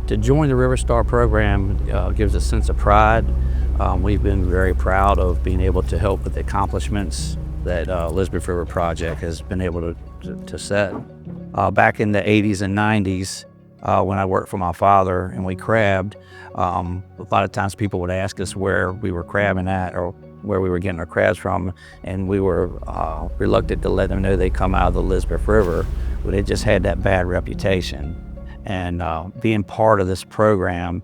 To join the River Star program gives a sense of pride. We've been very proud of being able to help with the accomplishments that Elizabeth River Project has been able to set. Back in the 80s and 90s, when I worked for my father and we crabbed, a lot of times people would ask us where we were crabbing at or where we were getting our crabs from, and we were reluctant to let them know they come out of the Elizabeth River, but it just had that bad reputation. And being part of this program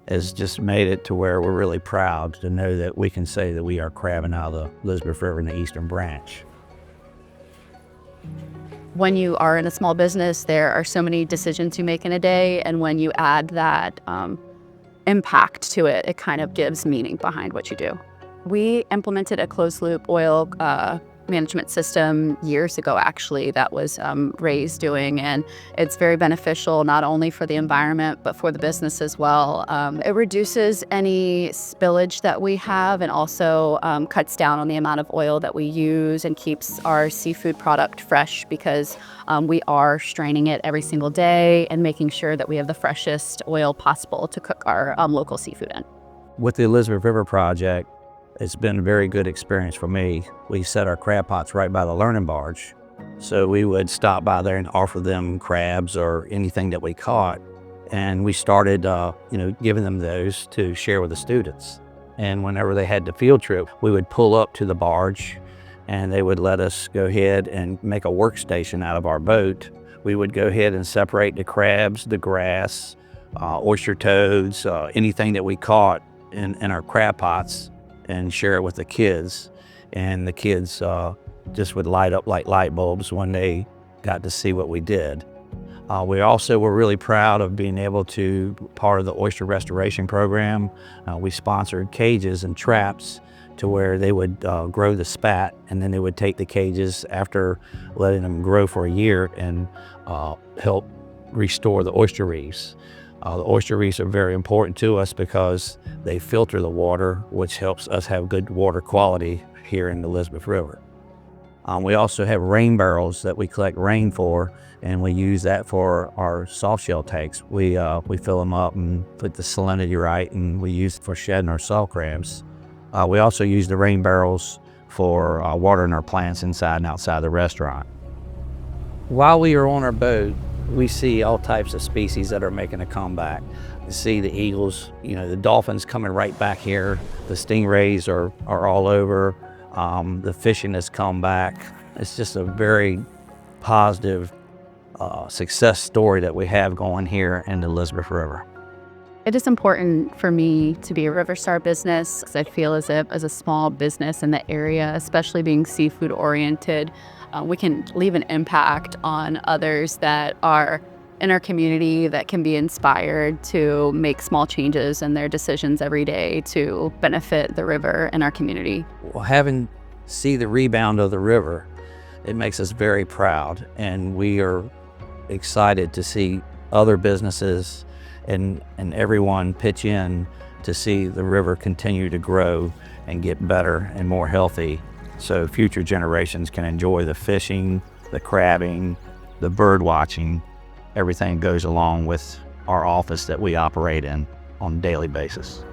has just made it to where we're really proud to know that we can say that we are crabbing out of the Elizabeth River in the Eastern Branch. When you are in a small business, there are so many decisions you make in a day, and when you add that impact to it, it kind of gives meaning behind what you do. We implemented a closed-loop oil management system years ago, actually, that was Ray's doing, and it's very beneficial not only for the environment but for the business as well. It reduces any spillage that we have, and also cuts down on the amount of oil that we use, and keeps our seafood product fresh, because we are straining it every single day and making sure that we have the freshest oil possible to cook our local seafood in. With the Elizabeth River Project, it's been a very good experience for me. We set our crab pots right by the Learning Barge. So we would stop by there and offer them crabs or anything that we caught. And we started giving them those to share with the students. And whenever they had the field trip, we would pull up to the barge and they would let us go ahead and make a workstation out of our boat. We would go ahead and separate the crabs, the grass, oyster toads, anything that we caught in our crab pots, and share it with the kids. And the kids just would light up like light bulbs when they got to see what we did. We also were really proud of being able to be part of the oyster restoration program. We sponsored cages and traps to where they would grow the spat, and then they would take the cages after letting them grow for a year and help restore the oyster reefs. The oyster reefs are very important to us because they filter the water, which helps us have good water quality here in the Elizabeth River. We also have rain barrels that we collect rain for, and we use that for our soft shell tanks. We fill them up and put the salinity right, and we use it for shedding our salt crabs. We also use the rain barrels for watering our plants inside and outside the restaurant. While we are on our boat, we see all types of species that are making a comeback. You see the eagles, the dolphins coming right back here. The stingrays are all over. The fishing has come back. It's just a very positive success story that we have going here in the Elizabeth River. It is important for me to be a River Star business, because I feel as if, as a small business in the area, especially being seafood oriented, we can leave an impact on others that are in our community that can be inspired to make small changes in their decisions every day to benefit the river and our community. Well, having see the rebound of the river, it makes us very proud, and we are excited to see other businesses and everyone pitch in to see the river continue to grow and get better and more healthy, so future generations can enjoy the fishing, the crabbing, the bird watching, everything goes along with our office that we operate in on a daily basis.